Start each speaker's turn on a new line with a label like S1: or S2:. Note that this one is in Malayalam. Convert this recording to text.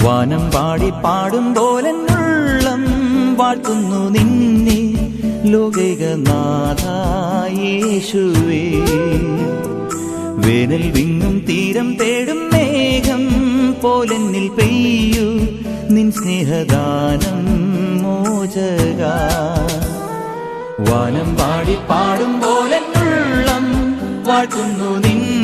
S1: വാനം പാടി പാടും പോലെന്നുള്ളം വാഴ്ത്തുന്നു നിന്നെ ലോകൈകനാഥായേശുവേ. വേനൽ വിങ്ങും തീരം തേടും മേഘം പോലെന്നിൽ പെയ്യൂ നിൻ സ്നേഹദാനം മോചക. വാനം പാടി പാടും പോലെന്നുള്ളം വാഴ്ത്തുന്നു നിന്നെ